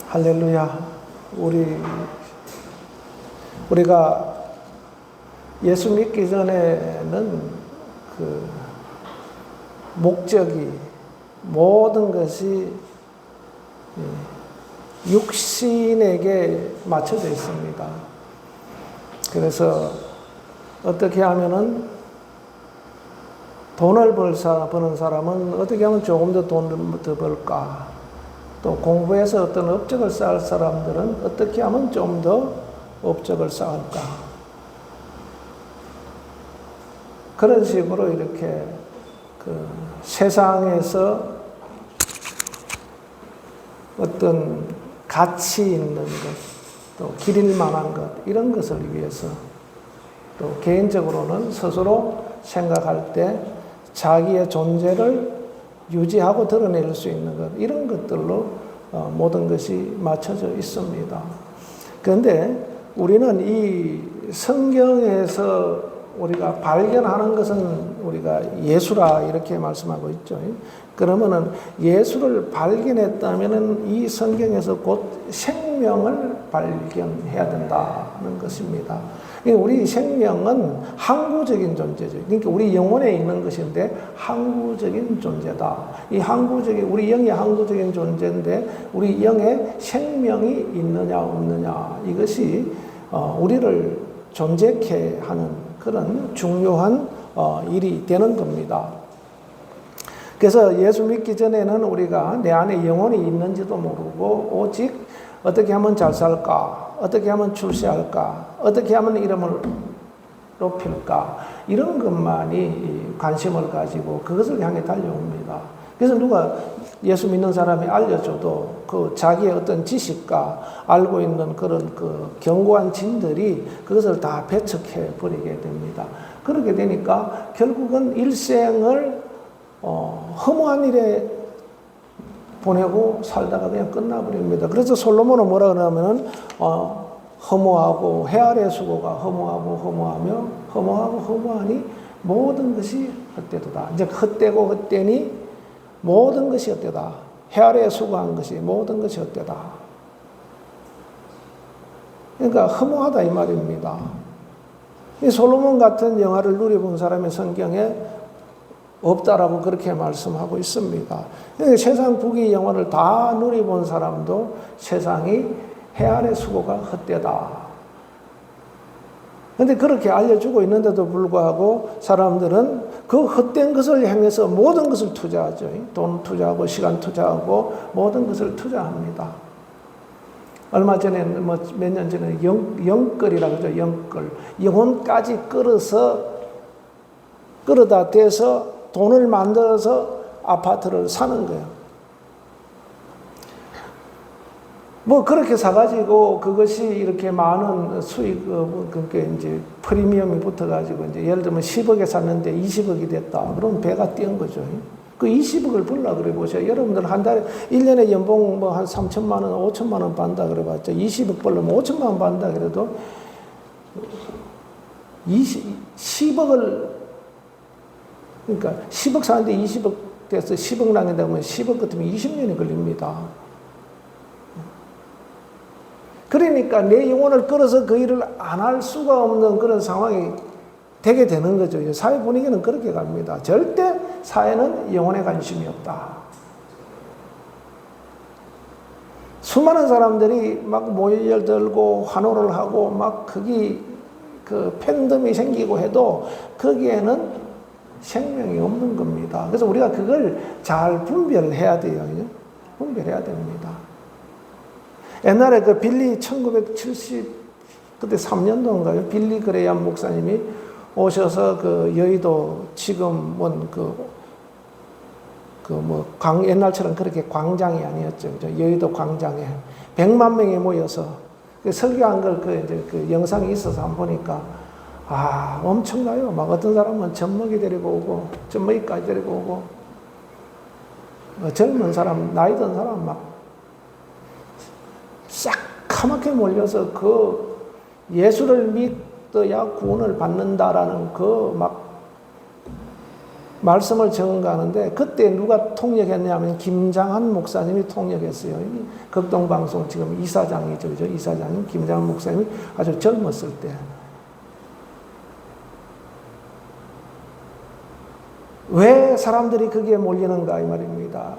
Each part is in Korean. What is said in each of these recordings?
할렐루야. 우리가 예수 믿기 전에는 그 목적이 모든 것이 육신에게 맞춰져 있습니다. 그래서 어떻게 하면은 돈을 버는 사람은 어떻게 하면 조금 더 돈을 더 벌까? 또 공부해서 어떤 업적을 쌓을 사람들은 어떻게 하면 좀 더 업적을 쌓을까? 그런 식으로 이렇게 그 세상에서 어떤 가치 있는 것, 또 기릴 만한 것, 이런 것을 위해서 또 개인적으로는 스스로 생각할 때 자기의 존재를 유지하고 드러낼 수 있는 것, 이런 것들로 모든 것이 맞춰져 있습니다. 그런데 우리는 이 성경에서 우리가 발견하는 것은 우리가 예수라 이렇게 말씀하고 있죠. 그러면은 예수를 발견했다면은 이 성경에서 곧 생명을 발견해야 된다는 것입니다. 우리 생명은 항구적인 존재죠. 그러니까 우리 영혼에 있는 것인데 항구적인 존재다. 이 항구적인, 우리 영이 항구적인 존재인데 우리 영에 생명이 있느냐 없느냐, 이것이 우리를 존재케 하는 그런 중요한 일이 되는 겁니다. 그래서 예수 믿기 전에는 우리가 내 안에 영혼이 있는지도 모르고 오직 어떻게 하면 잘 살까? 어떻게 하면 출세할까? 어떻게 하면 이름을 높일까? 이런 것만이 관심을 가지고 그것을 향해 달려옵니다. 그래서 누가 예수 믿는 사람이 알려줘도 그 자기의 어떤 지식과 알고 있는 그런 그 견고한 진들이 그것을 다 배척해 버리게 됩니다. 그렇게 되니까 결국은 일생을 허무한 일에 보내고 살다가 그냥 끝나버립니다. 그래서 솔로몬은 뭐라 그러냐면은 허무하고 해 아래 수고가 허무하며 허무하니 모든 것이 헛되도다. 이제 헛되고 헛되니 모든 것이 헛되다. 해 아래 수고한 것이 모든 것이 헛되다. 그러니까 허무하다 이 말입니다. 이 솔로몬 같은 영화를 누려본 사람이 성경에 없다라고 그렇게 말씀하고 있습니다. 세상 부귀 영화를 다 누려본 사람도 세상이 해 아래 수고가 헛되다. 그런데 그렇게 알려주고 있는데도 불구하고 사람들은 그 헛된 것을 향해서 모든 것을 투자하죠. 돈 투자하고 시간 투자하고 모든 것을 투자합니다. 얼마 전에 몇 년 전에 영끌이라고 하죠. 영끌. 영혼까지 끌어다 대서 돈을 만들어서 아파트를 사는 거예요. 뭐 그렇게 사가지고 그것이 이렇게 많은 수익, 그러니까 이제 프리미엄이 붙어가지고 이제 예를 들면 10억에 샀는데 20억이 됐다. 그럼 배가 뛴 거죠. 그 20억을 벌라 그래 보세요. 여러분들 한 달에 1년에 연봉 뭐 한 3천만 원, 5천만 원 받는다 그래 봤죠. 20억 벌려면 5천만 원 받는다 그래도 10억을, 그러니까 10억 사는데 20억 돼서 10억 남긴다 그러면 10억 같으면 20년이 걸립니다. 그러니까 내 영혼을 끌어서 그 일을 안 할 수가 없는 그런 상황이 되게 되는 거죠. 사회 분위기는 그렇게 갑니다. 절대 사회는 영혼에 관심이 없다. 수많은 사람들이 막 모여들고 환호를 하고 막 거기 그 팬덤이 생기고 해도 거기에는 생명이 없는 겁니다. 그래서 우리가 그걸 잘 분별해야 돼요. 분별해야 됩니다. 옛날에 그 빌리 1970 그때 3년도인가요? 빌리 그레이엄 목사님이 오셔서 그 여의도 지금은 옛날처럼 그렇게 광장이 아니었죠. 여의도 광장에 100만 명이 모여서 설교한 걸 그 영상이 있어서 한번 보니까 엄청나요. 막 어떤 사람은 젖먹이 데리고 오고 젖먹이까지 데리고 오고 젊은 사람, 나이 든 사람 막 새까맣게 몰려서 그 예수를 믿어야 구원을 받는다라는 그 막 말씀을 전가하는데 그때 누가 통역했냐면 김장한 목사님이 통역했어요. 극동방송 지금 이사장이죠. 그죠? 이사장님 김장한 목사님이 아주 젊었을 때. 왜 사람들이 거기에 몰리는가 이 말입니다.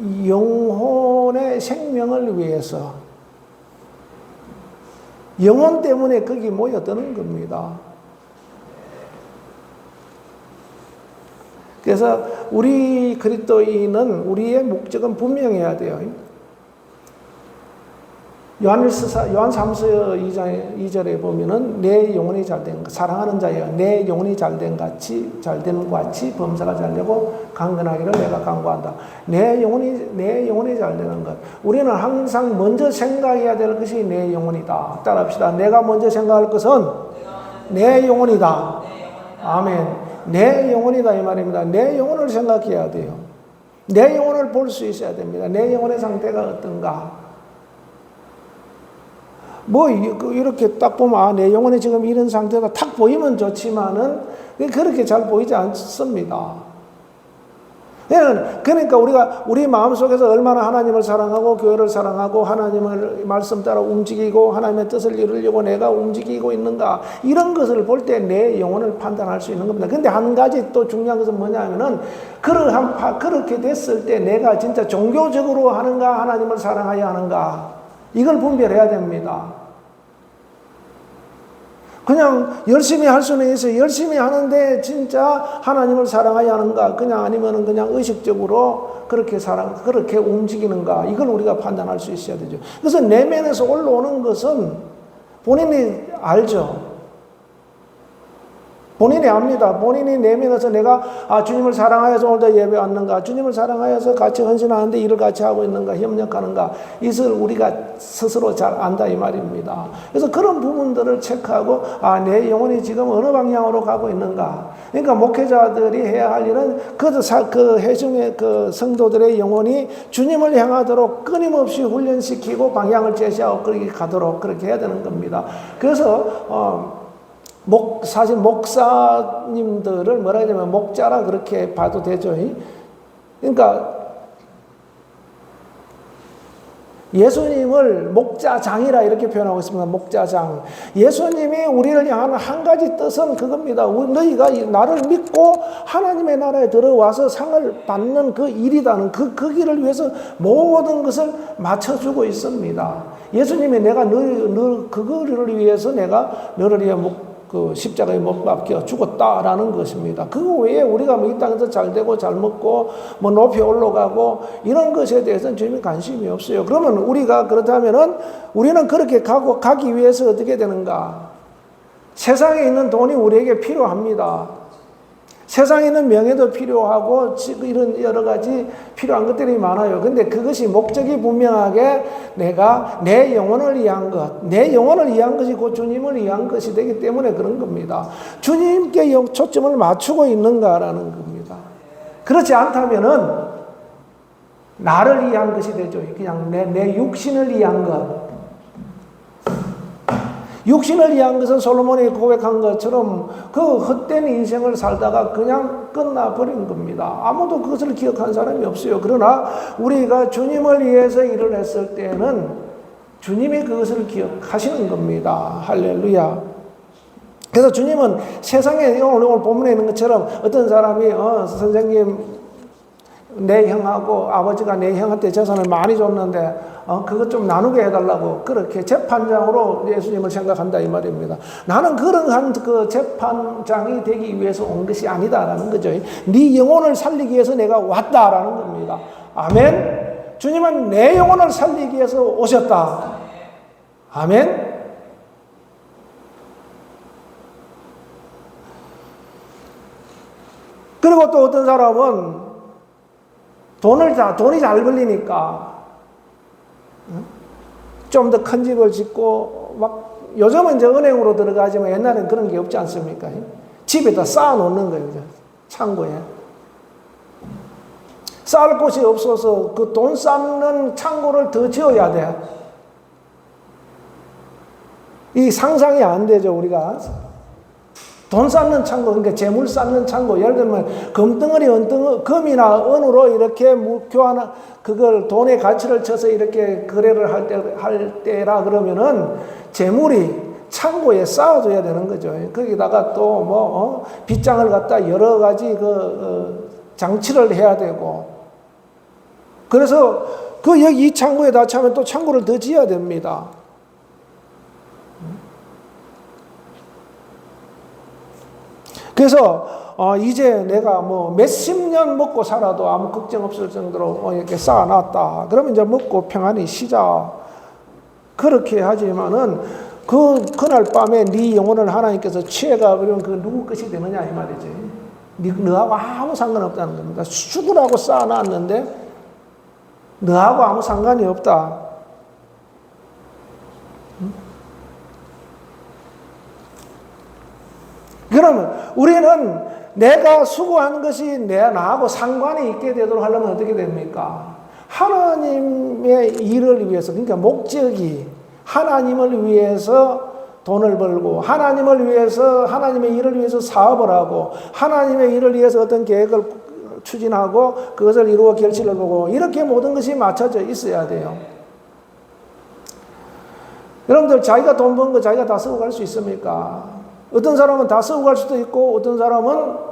이 영혼의 생명을 위해서 영혼 때문에 거기 모여드는 겁니다. 그래서 우리 그리스도인은 우리의 목적은 분명해야 돼요. 요한일서 2절에 보면은 내 영혼이 잘된 것, 사랑하는 자여 내 영혼이 잘된 같이 범사가 잘되고 강건하기를 내가 간구한다. 내 영혼이 잘되는 것. 우리는 항상 먼저 생각해야 될 것이 내 영혼이다. 따라합시다. 내가 먼저 생각할 것은 내 영혼이다. 아멘. 내 영혼이다 이 말입니다. 내 영혼을 생각해야 돼요. 내 영혼을 볼 수 있어야 됩니다. 내 영혼의 상태가 어떤가. 뭐 이렇게 딱 보면 내 영혼이 지금 이런 상태다 탁 보이면 좋지만은 그렇게 잘 보이지 않습니다. 그러니까 우리가 우리 마음속에서 얼마나 하나님을 사랑하고 교회를 사랑하고 하나님을 말씀 따라 움직이고 하나님의 뜻을 이루려고 내가 움직이고 있는가 이런 것을 볼 때 내 영혼을 판단할 수 있는 겁니다. 근데 한 가지 또 중요한 것은 뭐냐면은 그렇게 됐을 때 내가 진짜 종교적으로 하는가 하나님을 사랑하여 하는가 이걸 분별해야 됩니다. 그냥 열심히 할 수는 있어요. 열심히 하는데 진짜 하나님을 사랑하여 하는가? 그냥 아니면은 그냥 의식적으로 그렇게 움직이는가? 이걸 우리가 판단할 수 있어야 되죠. 그래서 내면에서 올라오는 것은 본인이 알죠. 본인이 압니다. 본인이 내면에서 내가 주님을 사랑하여서 오늘도 예배 왔는가? 주님을 사랑하여서 같이 헌신하는데 일을 같이 하고 있는가? 협력하는가? 이것을 우리가 스스로 잘 안다 이 말입니다. 그래서 그런 부분들을 체크하고 내 영혼이 지금 어느 방향으로 가고 있는가? 그러니까 목회자들이 해야 할 일은 그 회중의 그 성도들의 영혼이 주님을 향하도록 끊임없이 훈련시키고 방향을 제시하고 그렇게 가도록 그렇게 해야 되는 겁니다. 그래서 사실 목사님들을 뭐라 하냐면 목자라 그렇게 봐도 되죠. 그러니까 예수님을 목자장이라 이렇게 표현하고 있습니다. 목자장. 예수님이 우리를 향한 한 가지 뜻은 그겁니다. 너희가 나를 믿고 하나님의 나라에 들어와서 상을 받는 그 일이다는 그 길을 위해서 모든 것을 맞춰주고 있습니다. 예수님이 내가 그거를 위해서 내가 너를 위해 십자가에 못 박혀 죽었다라는 것입니다. 그거 외에 우리가 이 땅에서 잘 되고 잘 먹고 높이 올라가고 이런 것에 대해서는 주님이 관심이 없어요. 그러면 우리가 그렇다면은 우리는 그렇게 가기 위해서 어떻게 되는가? 세상에 있는 돈이 우리에게 필요합니다. 세상에 있는 명예도 필요하고 이런 여러 가지 필요한 것들이 많아요. 근데 그것이 목적이 분명하게 내가 내 영혼을 위한 것, 내 영혼을 위한 것이 곧 주님을 위한 것이 되기 때문에 그런 겁니다. 주님께 초점을 맞추고 있는가라는 겁니다. 그렇지 않다면은 나를 위한 것이 되죠. 그냥 내 육신을 위한 것. 육신을 위한 것은 솔로몬이 고백한 것처럼 그 헛된 인생을 살다가 그냥 끝나버린 겁니다. 아무도 그것을 기억한 사람이 없어요. 그러나 우리가 주님을 위해서 일을 했을 때는 주님이 그것을 기억하시는 겁니다. 할렐루야. 그래서 주님은 세상에 오늘 본문에 있는 것처럼 어떤 사람이 선생님 내 형하고 아버지가 내 형한테 재산을 많이 줬는데 그것 좀 나누게 해달라고 그렇게 재판장으로 예수님을 생각한다 이 말입니다. 나는 그런 그 재판장이 되기 위해서 온 것이 아니다라는 거죠. 네 영혼을 살리기 위해서 내가 왔다라는 겁니다. 아멘. 주님은 내 영혼을 살리기 위해서 오셨다. 아멘. 그리고 또 어떤 사람은 돈이 잘 벌리니까 좀 더 큰 집을 짓고 요즘은 이제 은행으로 들어가지만 옛날엔 그런 게 없지 않습니까? 집에다 쌓아놓는 거예요. 창고에. 쌓을 곳이 없어서 그 돈 쌓는 창고를 더 지어야 돼. 이 상상이 안 되죠, 우리가. 돈 쌓는 창고, 그러니까 재물 쌓는 창고. 예를 들면 금덩어리, 은덩어리, 금이나 은으로 이렇게 교환, 그걸 돈의 가치를 쳐서 이렇게 거래를 할 때라 그러면은 재물이 창고에 쌓아둬야 되는 거죠. 거기다가 또 뭐 빗장을 갖다 여러 가지 장치를 해야 되고. 그래서 여기 이 창고에 다 차면 또 창고를 더 지어야 됩니다. 그래서 이제 내가 뭐 몇십 년 먹고 살아도 아무 걱정 없을 정도로 이렇게 쌓아놨다. 그러면 이제 먹고 평안히 쉬자. 그렇게 하지만은 그날 밤에 네 영혼을 하나님께서 취해가 버리면 그 누구 것이 되느냐 이 말이지. 너하고 아무 상관없다는 겁니다. 죽으라고 쌓아놨는데 너하고 아무 상관이 없다. 그러면 우리는 내가 수고한 것이 나하고 상관이 있게 되도록 하려면 어떻게 됩니까? 하나님의 일을 위해서, 그러니까 목적이 하나님을 위해서 돈을 벌고, 하나님을 위해서, 하나님의 일을 위해서 사업을 하고, 하나님의 일을 위해서 어떤 계획을 추진하고 그것을 이루어 결실을 보고, 이렇게 모든 것이 맞춰져 있어야 돼요. 여러분들 자기가 돈 번 거 자기가 다 쓰고 갈 수 있습니까? 어떤 사람은 다 쓰고 갈 수도 있고 어떤 사람은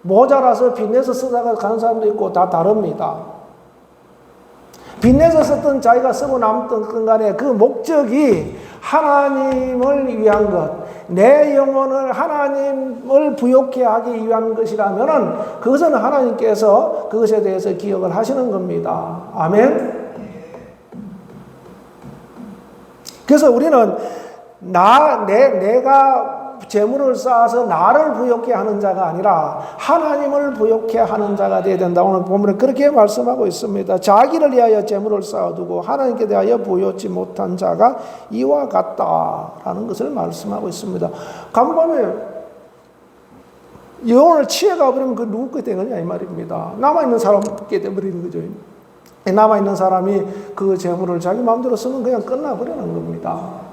모자라서 빚내서 쓰다가 가는 사람도 있고 다 다릅니다. 빚내서 썼던 자기가 쓰고 남던 간에 그 목적이 하나님을 위한 것, 내 영혼을 하나님을 부욕해 하기 위한 것이라면 그것은 하나님께서 그것에 대해서 기억을 하시는 겁니다. 아멘. 그래서 우리는 내가 재물을 쌓아서 나를 부욕해 하는 자가 아니라 하나님을 부욕해 하는 자가 되어야 된다. 오늘 보면 그렇게 말씀하고 있습니다. 자기를 위하여 재물을 쌓아두고 하나님께 대하여 부요치 못한 자가 이와 같다라는 것을 말씀하고 있습니다. 간밤에 영혼을 취해가 버리면 그 누구 되느냐 이 말입니다. 남아있는 사람께 되어버리는 거죠. 남아있는 사람이 그 재물을 자기 마음대로 쓰면 그냥 끝나버리는 겁니다.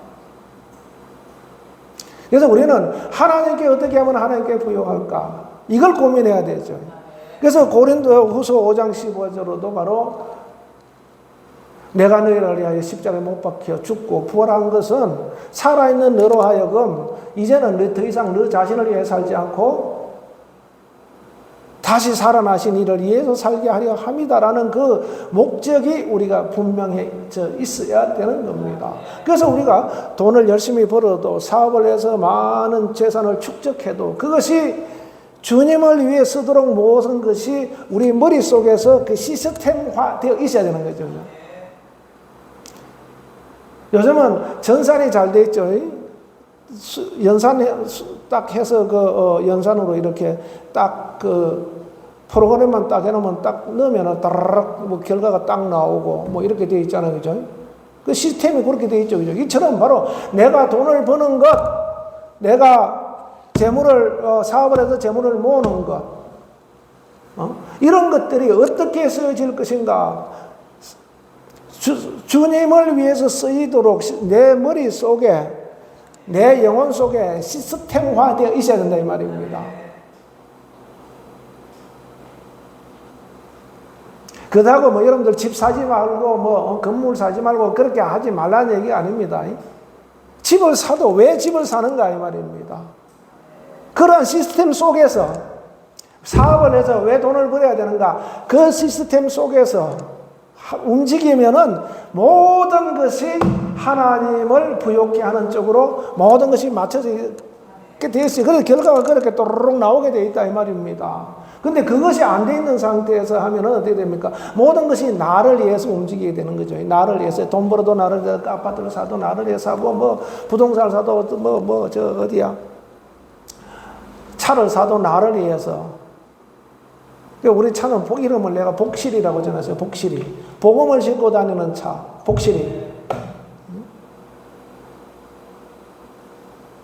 그래서 우리는 하나님께 어떻게 하면 하나님께 부요할까? 이걸 고민해야 되죠. 그래서 고린도후서 5장 15절로도 바로 내가 너희를 위하여 십자가에 못 박혀 죽고 부활한 것은 살아있는 너로 하여금 이제는 더 이상 너 자신을 위해 살지 않고 다시 살아나신 이를 위해서 살게 하려 함이다라는 그 목적이 우리가 분명해져 있어야 되는 겁니다. 그래서 우리가 돈을 열심히 벌어도 사업을 해서 많은 재산을 축적해도 그것이 주님을 위해 쓰도록 모든 것이 우리 머릿속에서 그 시스템화 되어 있어야 되는 거죠. 요즘은 전산이 잘 돼 있죠. 연산 딱 해서 연산으로 이렇게 딱 프로그램만 딱 해놓으면 딱 넣으면 따라락 뭐 결과가 딱 나오고 뭐 이렇게 되어 있잖아요. 그죠? 그 시스템이 그렇게 되어 있죠. 그죠? 이처럼 바로 내가 돈을 버는 것, 내가 재물을, 사업을 해서 재물을 모으는 것, 이런 것들이 어떻게 쓰여질 것인가. 주님을 위해서 쓰이도록 내 머릿속에, 내 영혼 속에 시스템화되어 있어야 된다 이 말입니다. 그렇다고 뭐 여러분들 집 사지 말고 뭐 건물 사지 말고 그렇게 하지 말라는 얘기가 아닙니다. 집을 사도 왜 집을 사는가 이 말입니다. 그러한 시스템 속에서 사업을 해서 왜 돈을 벌어야 되는가, 그 시스템 속에서 움직이면은 모든 것이 하나님을 부욕해 하는 쪽으로 모든 것이 맞춰져 있게 되어 있어요. 그래서 결과가 그렇게 또르륵 나오게 되어 있다 이 말입니다. 근데 그것이 안 돼 있는 상태에서 하면 어떻게 됩니까? 모든 것이 나를 위해서 움직이게 되는 거죠. 나를 위해서 돈 벌어도 나를 위해서, 아파트를 사도 나를 위해서 사고, 뭐 부동산을 사도 어디야 차를 사도 나를 위해서. 우리 차는 이름을 내가 복실이라고 전했어요. 복실이. 복음을 싣고 다니는 차, 복실이.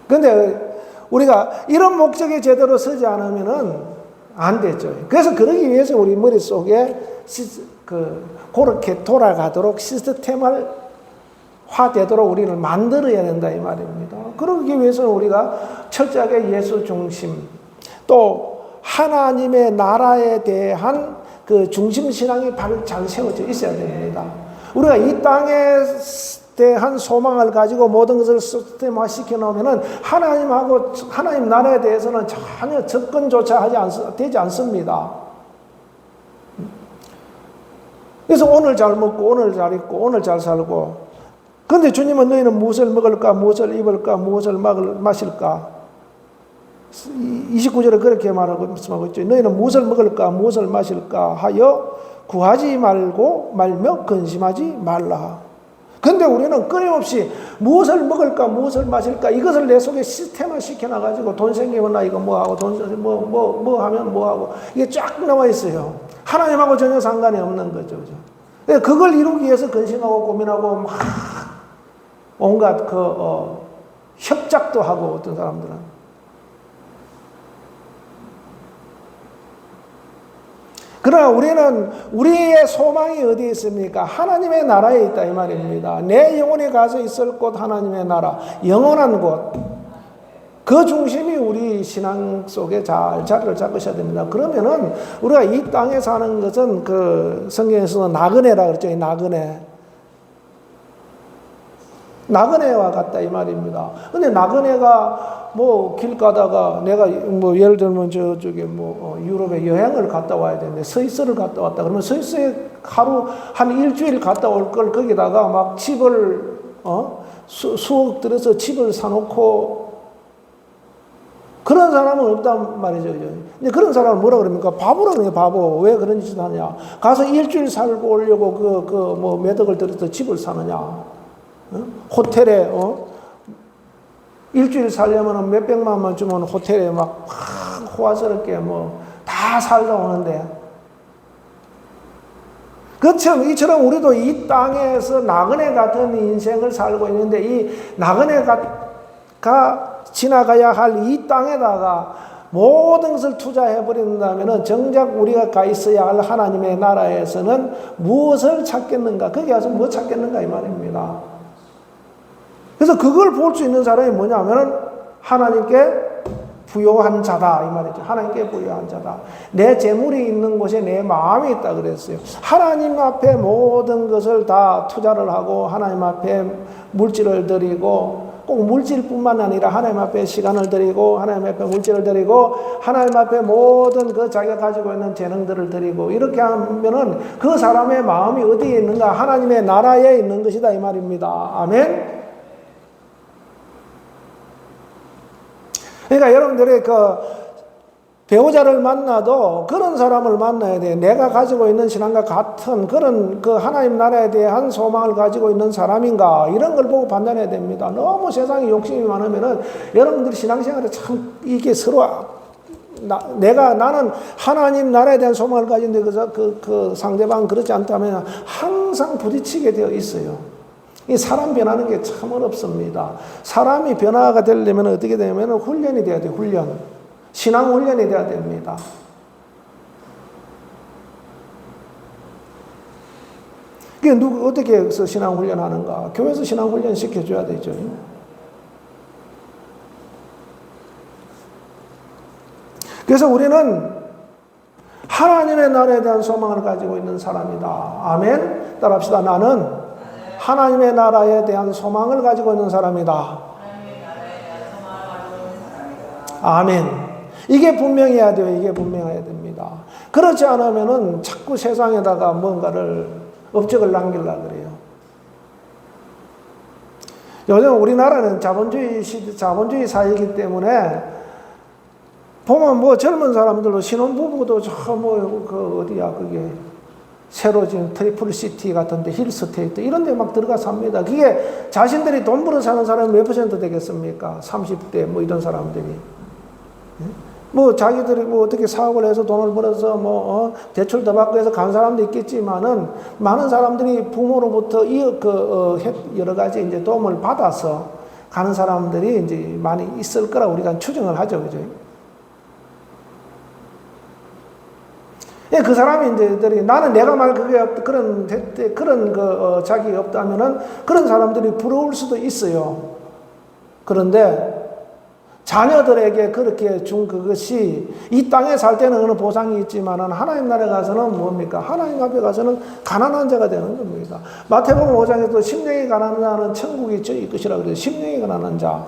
근데 우리가 이런 목적에 제대로 서지 않으면은 안 되죠. 그래서 그러기 위해서 우리 머릿속에 그렇게 돌아가도록 시스템을 화되도록 우리를 만들어야 된다 이 말입니다. 그러기 위해서는 우리가 철저하게 예수 중심, 또 하나님의 나라에 대한 그 중심 신앙이 바로 잘 세워져 있어야 됩니다. 우리가 이 땅에 대한 소망을 가지고 모든 것을 시스템화 시켜놓으면 하나님하고 하나님 나라에 대해서는 전혀 접근조차 되지 않습니다. 그래서 오늘 잘 먹고 오늘 잘 입고 오늘 잘 살고, 그런데 주님은 너희는 무엇을 먹을까, 무엇을 입을까, 무엇을 마실까? 29절에 그렇게 말하고 있죠. 너희는 무엇을 먹을까, 무엇을 마실까 하여 구하지 말며 근심하지 말라. 근데 우리는 끊임없이 무엇을 먹을까, 무엇을 마실까, 이것을 내 속에 시스템화 시켜놔가지고 돈 생기면 나 이거 뭐 하고, 뭐 하면 뭐 하고, 이게 쫙 나와 있어요. 하나님하고 전혀 상관이 없는 거죠. 그걸 이루기 위해서 근심하고 고민하고 막 온갖 협작도 하고 어떤 사람들은. 그러나 우리는 우리의 소망이 어디에 있습니까? 하나님의 나라에 있다 이 말입니다. 내 영혼이 가서 있을 곳 하나님의 나라, 영원한 곳. 그 중심이 우리 신앙 속에 잘 자리를 잡으셔야 됩니다. 그러면은 우리가 이 땅에 사는 것은 그 성경에서는 나그네라 그랬죠. 나그네와 같다 이 말입니다. 근데 나그네가 뭐 길 가다가 내가 뭐 예를 들면 저쪽에 뭐 유럽에 여행을 갔다 와야 되는데 스위스를 갔다 왔다 그러면 스위스에 하루 한 일주일 갔다 올 걸 거기다가 막 집을 수억 들여서 집을 사놓고 그런 사람은 없단 말이죠. 근데 그런 사람은 뭐라 그럽니까? 바보라 그래요, 바보. 왜 그런 짓을 하냐? 가서 일주일 살고 오려고 뭐 몇 억을 들여서 집을 사느냐? 호텔에, 일주일 살려면 몇백만 원만 주면 호텔에 막 호화스럽게 뭐 다 살다 오는데. 그처럼 이처럼 우리도 이 땅에서 나그네 같은 인생을 살고 있는데 이 나그네가 지나가야 할 이 땅에다가 모든 것을 투자해버린다면 정작 우리가 가 있어야 할 하나님의 나라에서는 무엇을 찾겠는가? 거기 가서 뭐 찾겠는가 이 말입니다. 그래서 그걸 볼 수 있는 사람이 뭐냐면 하나님께 부요한 자다 이 말이죠. 하나님께 부요한 자다. 내 재물이 있는 곳에 내 마음이 있다 그랬어요. 하나님 앞에 모든 것을 다 투자를 하고 하나님 앞에 물질을 드리고, 꼭 물질뿐만 아니라 하나님 앞에 시간을 드리고 하나님 앞에 물질을 드리고 하나님 앞에 모든 그 자기가 가지고 있는 재능들을 드리고, 이렇게 하면은 그 사람의 마음이 어디에 있는가? 하나님의 나라에 있는 것이다 이 말입니다. 아멘. 그러니까 여러분들의 그 배우자를 만나도 그런 사람을 만나야 돼요. 내가 가지고 있는 신앙과 같은 그런 그 하나님 나라에 대한 소망을 가지고 있는 사람인가, 이런 걸 보고 판단해야 됩니다. 너무 세상에 욕심이 많으면은 여러분들이 신앙생활에 참 이게 서로 나는 하나님 나라에 대한 소망을 가지는데 그 상대방은 그렇지 않다면 항상 부딪히게 되어 있어요. 이 사람 변하는 게 참 어렵습니다. 사람이 변화가 되려면 어떻게 되냐면 훈련이 돼야 돼요. 신앙 훈련이 돼야 됩니다. 그게 어떻게 해서 신앙 훈련하는가? 교회에서 신앙 훈련 시켜줘야 되죠. 그래서 우리는 하나님의 나라에 대한 소망을 가지고 있는 사람이다. 아멘. 따라합시다. 나는 하나님의 나라에 대한 소망을 가지고 있는 사람이다. 아멘. 이게 분명해야 돼요. 이게 분명해야 됩니다. 그렇지 않으면은 자꾸 세상에다가 뭔가를 업적을 남기려고 그래요. 요즘 우리나라는 자본주의 사회이기 때문에 보면 뭐 젊은 사람들도 신혼부부도 그게 새로 지금 트리플 시티 같은데 힐스테이트 이런 데 막 들어가 삽니다. 그게 자신들이 돈 벌어 사는 사람이 몇 % 되겠습니까? 30대 뭐 이런 사람들이. 뭐 자기들이 뭐 어떻게 사업을 해서 돈을 벌어서 대출도 받고 해서 간 사람도 있겠지만은 많은 사람들이 부모로부터 여러 가지 이제 도움을 받아서 가는 사람들이 이제 많이 있을 거라 우리가 추정을 하죠. 그죠? 예, 그 사람이 이제 나는 내가 말 그런 자격이 없다면은 그런 사람들이 부러울 수도 있어요. 그런데 자녀들에게 그렇게 준 그것이 이 땅에 살 때는 어느 보상이 있지만은 하나님 나라에 가서는 뭡니까? 하나님 앞에 가서는 가난한 자가 되는 겁니다. 마태복음 5장에도 심령이 가난한 자는 천국이 저희 것이라고 그래요. 심령이 가난한 자.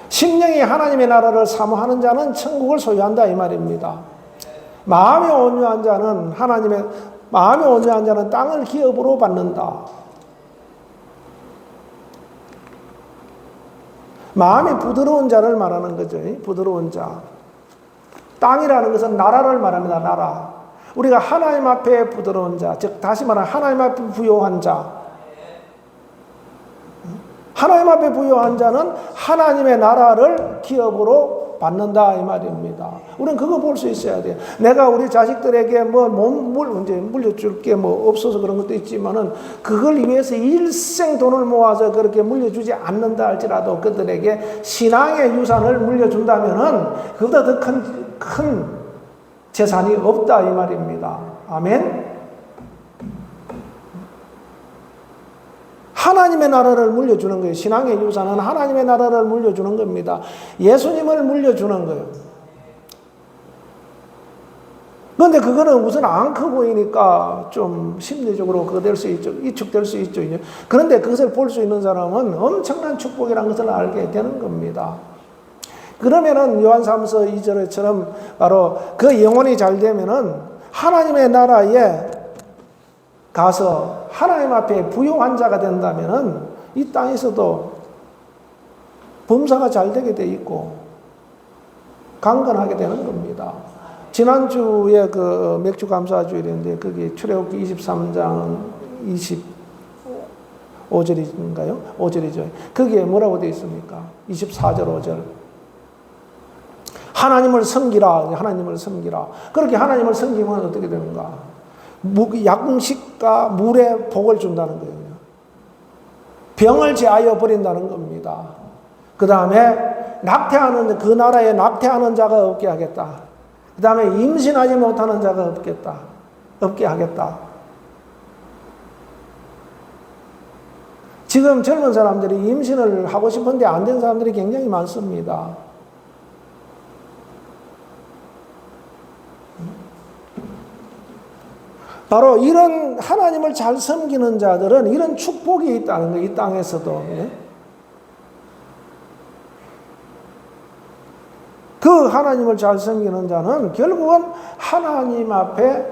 심령이 하나님의 나라를 사모하는 자는 천국을 소유한다 이 말입니다. 마음이 온유한 자는 마음이 온유한 자는 땅을 기업으로 받는다. 마음이 부드러운 자를 말하는 거죠. 부드러운 자. 땅이라는 것은 나라를 말합니다. 나라. 우리가 하나님 앞에 부드러운 자, 즉 다시 말하면 하나님 앞에 부요한 자. 하나님 앞에 부요한 자는 하나님의 나라를 기업으로 받는다 이 말입니다. 우리는 그거 볼 수 있어야 돼요. 내가 우리 자식들에게 이제 물려줄 게 없어서 그런 것도 있지만은 그걸 위해서 일생 돈을 모아서 그렇게 물려주지 않는다 할지라도 그들에게 신앙의 유산을 물려준다면은 그보다 더 큰 재산이 없다 이 말입니다. 아멘. 하나님의 나라를 물려주는 거예요. 신앙의 유산은 하나님의 나라를 물려주는 겁니다. 예수님을 물려주는 거예요. 그런데 그거는 우선 안 커 보이니까 좀 심리적으로 그거 될 수 있죠. 이축될 수 있죠. 그런데 그것을 볼 수 있는 사람은 엄청난 축복이라는 것을 알게 되는 겁니다. 그러면은 요한삼서 2절처럼 바로 그 영혼이 잘 되면은 하나님의 나라에 가서 하나님 앞에 부요한 자가 된다면은 이 땅에서도 범사가 잘 되게 돼 있고 강건하게 되는 겁니다. 지난주에 그 맥주 감사주일인데 거기 출애굽기 23장 25절인가요? 5절이죠. 거기에 뭐라고 되어 있습니까? 24절 5절. 하나님을 섬기라. 하나님을 섬기라. 그렇게 하나님을 섬기면 어떻게 되는가? 양식과 물에 복을 준다는 거예요. 병을 제하여 버린다는 겁니다. 그 다음에 그 나라에 낙태하는 자가 없게 하겠다. 그 다음에 임신하지 못하는 자가 없게 하겠다. 지금 젊은 사람들이 임신을 하고 싶은데 안 된 사람들이 굉장히 많습니다. 바로 이런 하나님을 잘 섬기는 자들은 이런 축복이 있다는 거예요. 이 땅에서도. 그 하나님을 잘 섬기는 자는 결국은 하나님 앞에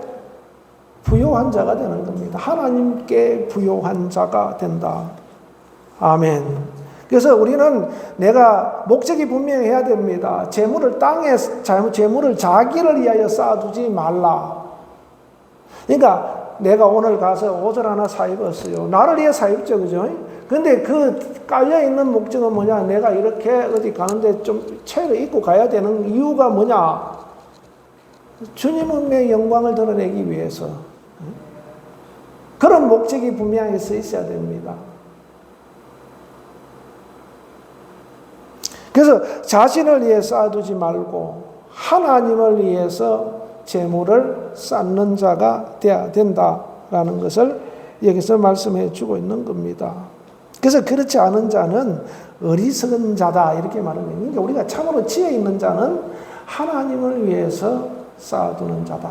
부요한 자가 되는 겁니다. 하나님께 부요한 자가 된다. 아멘. 그래서 우리는 내가 목적이 분명해야 됩니다. 재물을 재물을 자기를 위하여 쌓아두지 말라. 그러니까 내가 오늘 가서 옷을 하나 사 입었어요. 나를 위해 사 입죠, 그죠? 근데 그 깔려있는 목적은 뭐냐? 내가 이렇게 어디 가는데 좀 차려 입고 가야 되는 이유가 뭐냐? 주님의 영광을 드러내기 위해서. 그런 목적이 분명히 있어야 됩니다. 그래서 자신을 위해 쌓아두지 말고 하나님을 위해서 재물을 쌓는 자가 되어야 된다라는 것을 여기서 말씀해 주고 있는 겁니다. 그래서 그렇지 않은 자는 어리석은 자다 이렇게 말합니다. 그러니까 우리가 참으로 지혜 있는 자는 하나님을 위해서 쌓아두는 자다.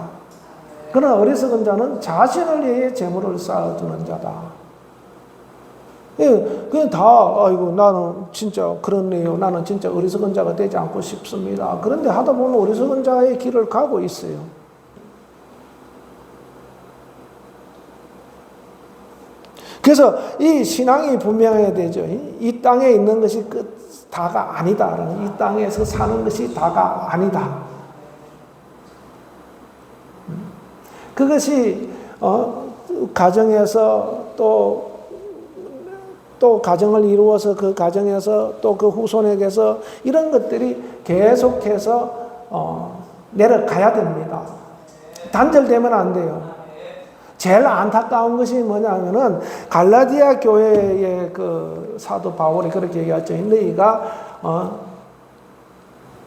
그러나 어리석은 자는 자신을 위해 재물을 쌓아두는 자다. 그냥 아이고, 나는 진짜 그렇네요. 나는 진짜 어리석은 자가 되지 않고 싶습니다. 그런데 하다 보면 어리석은 자의 길을 가고 있어요. 그래서 이 신앙이 분명해야 되죠. 이 땅에 있는 것이 다가 아니다. 이 땅에서 사는 것이 다가 아니다. 그것이 가정에서 또 가정을 이루어서 그 가정에서 또 그 후손에게서 이런 것들이 계속해서 내려가야 됩니다. 단절되면 안 돼요. 제일 안타까운 것이 뭐냐면은 갈라디아 교회의 그 사도 바울이 그렇게 얘기하죠. 너희가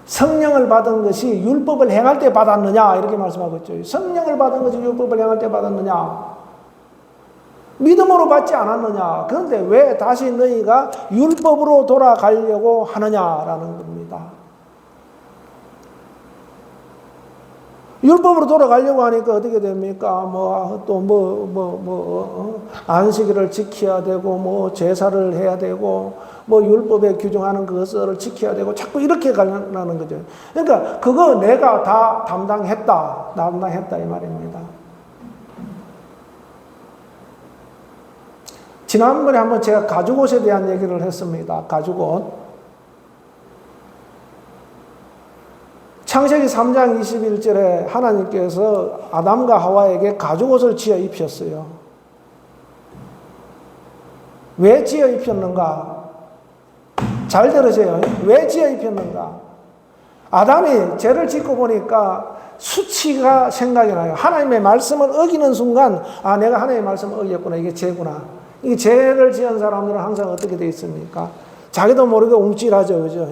성령을 받은 것이 율법을 행할 때 받았느냐 이렇게 말씀하고 있죠. 성령을 받은 것이 율법을 행할 때 받았느냐. 믿음으로 받지 않았느냐? 그런데 왜 다시 너희가 율법으로 돌아가려고 하느냐라는 겁니다. 율법으로 돌아가려고 하니까 어떻게 됩니까? 안식일을 지켜야 되고, 제사를 해야 되고, 율법에 규정하는 그것을 지켜야 되고, 자꾸 이렇게 가려는 거죠. 그러니까, 그거 내가 다 담당했다, 이 말입니다. 지난번에 한번 제가 가죽옷에 대한 얘기를 했습니다. 가죽옷. 창세기 3장 21절에 하나님께서 아담과 하와에게 가죽옷을 지어 입혔어요. 왜 지어 입혔는가? 잘 들으세요. 왜 지어 입혔는가? 아담이 죄를 짓고 보니까 수치가 생각이 나요. 하나님의 말씀을 어기는 순간, 내가 하나님의 말씀을 어겼구나. 이게 죄구나. 이 죄를 지은 사람들은 항상 어떻게 되어 있습니까? 자기도 모르게 움찔하죠. 그죠?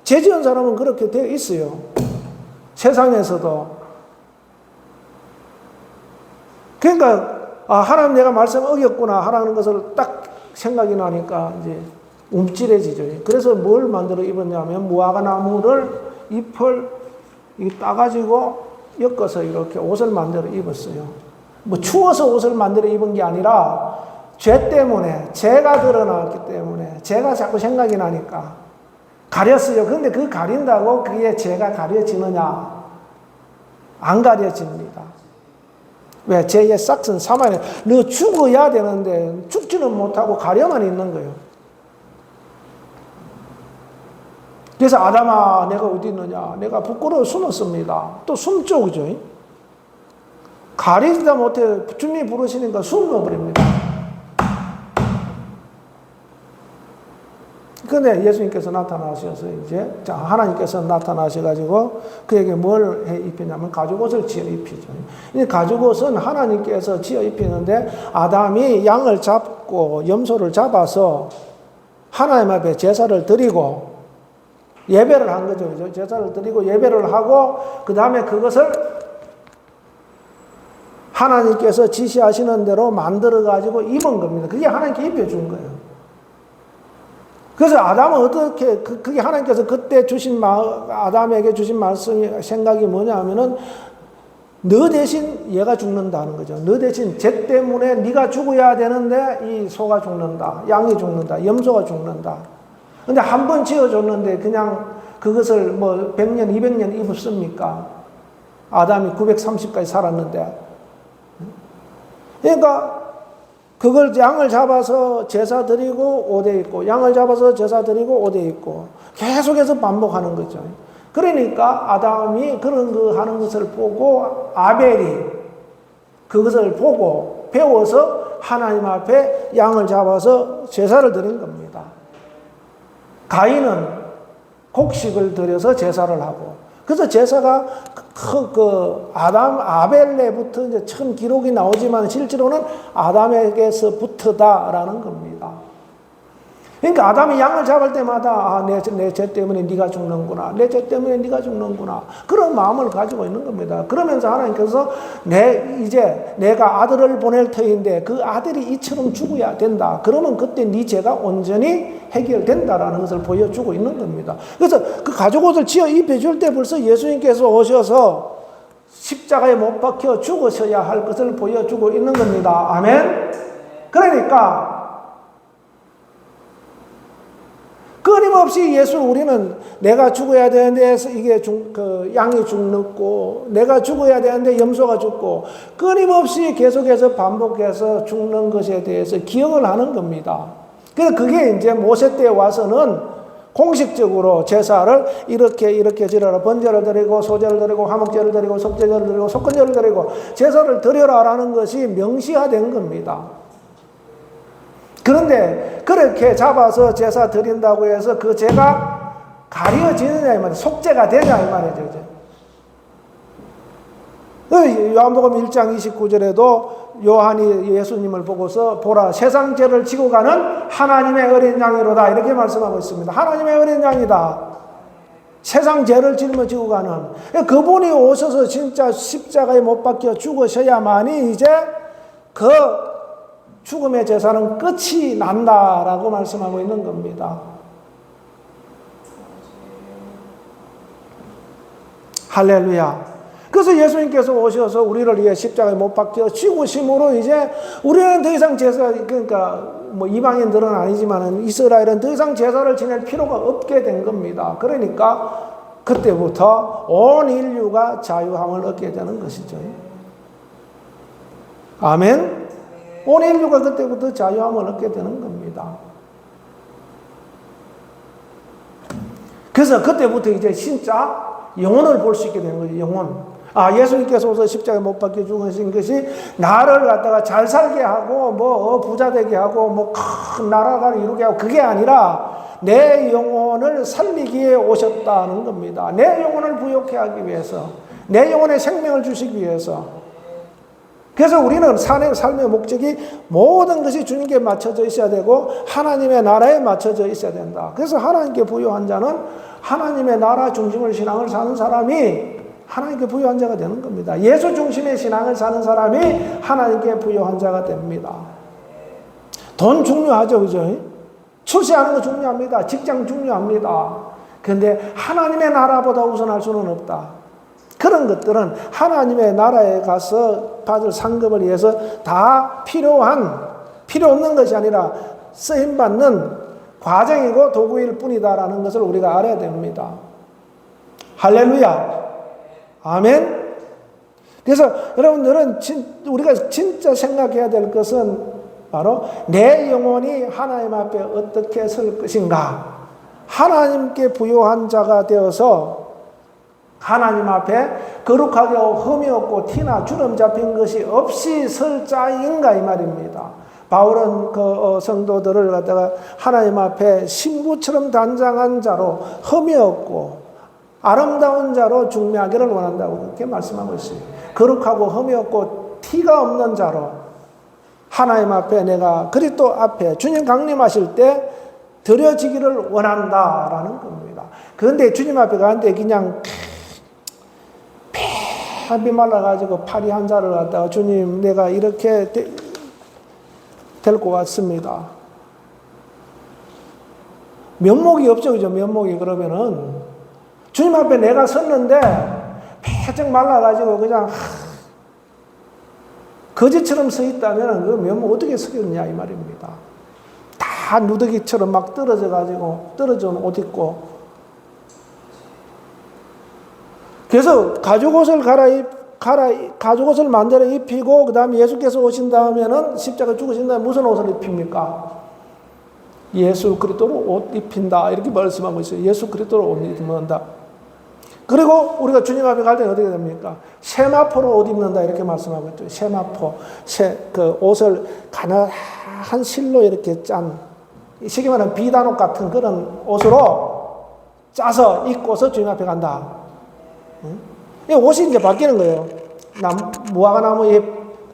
죄 지은 사람은 그렇게 되어 있어요. 세상에서도. 그러니까, 하나님 내가 말씀 어겼구나 하라는 것을 딱 생각이 나니까 이제 움찔해지죠. 그래서 뭘 만들어 입었냐면, 무화과 나무를 잎을 따가지고 엮어서 이렇게 옷을 만들어 입었어요. 추워서 옷을 만들어 입은 게 아니라, 죄 때문에, 죄가 드러났기 때문에, 죄가 자꾸 생각이 나니까, 가렸어요. 그런데 그 가린다고 그게 죄가 가려지느냐? 안 가려집니다. 왜? 죄의 싹은 사망이에요. 너 죽어야 되는데 죽지는 못하고 가려만 있는 거예요. 그래서 아담아 내가 어디 있느냐? 내가 부끄러워 숨었습니다. 또 숨죠. 그죠? 가리지도 못해 주님이 부르시니까 숨어버립니다. 근데 예수님께서 나타나셔서 하나님께서 나타나셔가지고 그에게 뭘 해 입히냐면 가죽옷을 지어 입히죠. 이 가죽옷은 하나님께서 지어 입히는데 아담이 양을 잡고 염소를 잡아서 하나님 앞에 제사를 드리고 예배를 한 거죠. 제사를 드리고 예배를 하고 그 다음에 그것을 하나님께서 지시하시는 대로 만들어가지고 입은 겁니다. 그게 하나님께 입혀준 거예요. 그래서 아담은 어떻게, 그게 하나님께서 그때 아담에게 주신 말씀, 생각이 뭐냐 하면은, 너 대신 얘가 죽는다는 거죠. 너 대신 죄 때문에 네가 죽어야 되는데, 이 소가 죽는다. 양이 죽는다. 염소가 죽는다. 근데 한 번 지어줬는데, 그냥 그것을 100년, 200년 입었습니까? 아담이 930까지 살았는데. 그러니까, 그걸 양을 잡아서 제사 드리고 오대 있고 양을 잡아서 제사 드리고 오대 있고 계속해서 반복하는 거죠. 그러니까 아담이 그런 거 하는 것을 보고 아벨이 그것을 보고 배워서 하나님 앞에 양을 잡아서 제사를 드린 겁니다. 가인은 곡식을 들여서 제사를 하고 그래서 제사가 아벨레부터 이제 처음 기록이 나오지만 실제로는 아담에게서부터다라는 겁니다. 그러니까 아담이 양을 잡을 때마다 내 죄 때문에 네가 죽는구나. 내 죄 때문에 네가 죽는구나. 그런 마음을 가지고 있는 겁니다. 그러면서 하나님께서 이제 내가 아들을 보낼 터인데 그 아들이 이처럼 죽어야 된다. 그러면 그때 네 죄가 온전히 해결된다라는 것을 보여주고 있는 겁니다. 그래서 그 가죽옷을 지어 입혀줄 때 벌써 예수님께서 오셔서 십자가에 못 박혀 죽으셔야 할 것을 보여주고 있는 겁니다. 아멘? 그러니까 끊임없이 우리는 내가 죽어야 되는데 이게 양이 죽고 내가 죽어야 되는데 염소가 죽고 끊임없이 계속해서 반복해서 죽는 것에 대해서 기억을 하는 겁니다. 그래서 그게 이제 모세 때 와서는 공식적으로 제사를 이렇게 지내라. 번제를 드리고 소제를 드리고 화목제를 드리고 속제제를 드리고 속건제를 드리고 제사를 드려라라는 것이 명시화된 겁니다. 그런데 그렇게 잡아서 제사 드린다고 해서 그 죄가 가려지느냐 이 말이에요. 속죄가 되냐 이 말이죠. 요한복음 1장 29절에도 요한이 예수님을 보고서 보라 세상 죄를 지고 가는 하나님의 어린 양이로다 이렇게 말씀하고 있습니다. 하나님의 어린 양이다. 세상 죄를 짊어지고 가는 그분이 오셔서 진짜 십자가에 못 박혀 죽으셔야만이 이제 그 죽음의 제사는 끝이 난다라고 말씀하고 있는 겁니다. 할렐루야. 그래서 예수님께서 오셔서 우리를 위해 십자가에 못 박혀 죽으심으로 이제 우리는 더 이상 제사, 그러니까 뭐 이방인들은 아니지만은 이스라엘은 더 이상 제사를 지낼 필요가 없게 된 겁니다. 그러니까 그때부터 온 인류가 자유함을 얻게 되는 것이죠. 아멘. 온 인류가 그때부터 자유함을 얻게 되는 겁니다. 그래서 그때부터 이제 진짜 영혼을 볼 수 있게 되는 거죠. 영혼. 예수님께서 오셔서 십자가에 못 박혀 죽으신 것이 나를 갖다가 잘 살게 하고 뭐 부자 되게 하고 뭐 큰 나라를 이루게 하고 그게 아니라 내 영혼을 살리기에 오셨다는 겁니다. 내 영혼을 부욕해 하기 위해서, 내 영혼에 생명을 주시기 위해서. 그래서 우리는 삶의 목적이 모든 것이 주님께 맞춰져 있어야 되고 하나님의 나라에 맞춰져 있어야 된다. 그래서 하나님께 부요한 자는 하나님의 나라 중심을 신앙을 사는 사람이 하나님께 부요한 자가 되는 겁니다. 예수 중심의 신앙을 사는 사람이 하나님께 부요한 자가 됩니다. 돈 중요하죠, 그죠? 출세하는 거 중요합니다. 직장 중요합니다. 그런데 하나님의 나라보다 우선할 수는 없다. 그런 것들은 하나님의 나라에 가서 받을 상급을 위해서 다 필요 없는 것이 아니라 쓰임받는 과정이고 도구일 뿐이다라는 것을 우리가 알아야 됩니다. 할렐루야. 아멘. 그래서 여러분들은 우리가 진짜 생각해야 될 것은 바로 내 영혼이 하나님 앞에 어떻게 설 것인가. 하나님께 부요한 자가 되어서 하나님 앞에 거룩하게 흠이 없고 티나 주름 잡힌 것이 없이 설 자인가 이 말입니다. 바울은 그 성도들을 갖다가 하나님 앞에 신부처럼 단장한 자로 흠이 없고 아름다운 자로 중매하기를 원한다고 그렇게 말씀하고 있어요. 거룩하고 흠이 없고 티가 없는 자로 하나님 앞에 내가 그리스도 앞에 주님 강림하실 때 드려지기를 원한다라는 겁니다. 그런데 주님 앞에 가는데 그냥 폐비 말라가지고 파리 한 자를 갖다가 주님 내가 이렇게 데리고 왔습니다. 면목이 없죠, 그죠? 면목이 그러면은 주님 앞에 내가 섰는데 패쩍 말라가지고 그냥 거지처럼 서 있다면 그 면목 어떻게 서겠느냐 이 말입니다. 다 누더기처럼 막 떨어져가지고 떨어진 옷 입고 그래서 가죽 옷을 만들어 입히고 그 다음에 예수께서 오신 다음에는 십자가 죽으신 다음에 무슨 옷을 입힙니까? 예수 그리스도로 옷 입힌다 이렇게 말씀하고 있어요. 예수 그리스도로 옷 입는다. 그리고 우리가 주님 앞에 갈 때는 어떻게 됩니까? 세마포로 옷 입는다 이렇게 말씀하고 있죠. 세마포, 그 옷을 가난한 실로 이렇게 짠 쉽게 말하면 비단옷 같은 그런 옷으로 짜서 입고서 주님 앞에 간다. 이 옷이 이제 바뀌는 거예요. 무화과나무 잎,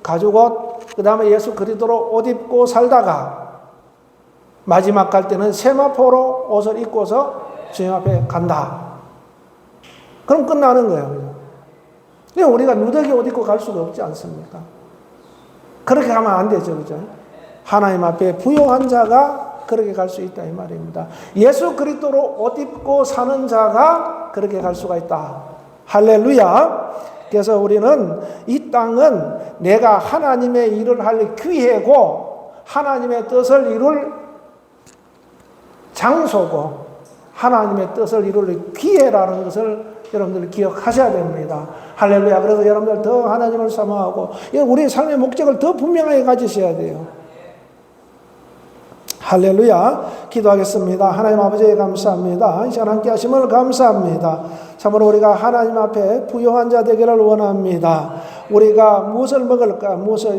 가죽옷, 그 다음에 예수 그리스도로 옷 입고 살다가 마지막 갈 때는 세마포로 옷을 입고서 주님 앞에 간다. 그럼 끝나는 거예요. 우리가 누더기 옷 입고 갈 수가 없지 않습니까? 그렇게 가면 안 되죠. 그죠? 하나님 앞에 부요한 자가 그렇게 갈 수 있다 이 말입니다. 예수 그리스도로 옷 입고 사는 자가 그렇게 갈 수가 있다. 할렐루야. 그래서 우리는 이 땅은 내가 하나님의 일을 할 기회고 하나님의 뜻을 이룰 장소고 하나님의 뜻을 이룰 기회라는 것을 여러분들 기억하셔야 됩니다. 할렐루야. 그래서 여러분들 더 하나님을 사모하고 우리의 삶의 목적을 더 분명하게 가지셔야 돼요. 할렐루야. 기도하겠습니다. 하나님 아버지 감사합니다. 이 시간 함께 하심을 감사합니다. 참으로 우리가 하나님 앞에 부요한 자 되기를 원합니다. 우리가 무엇을 먹을까, 무엇을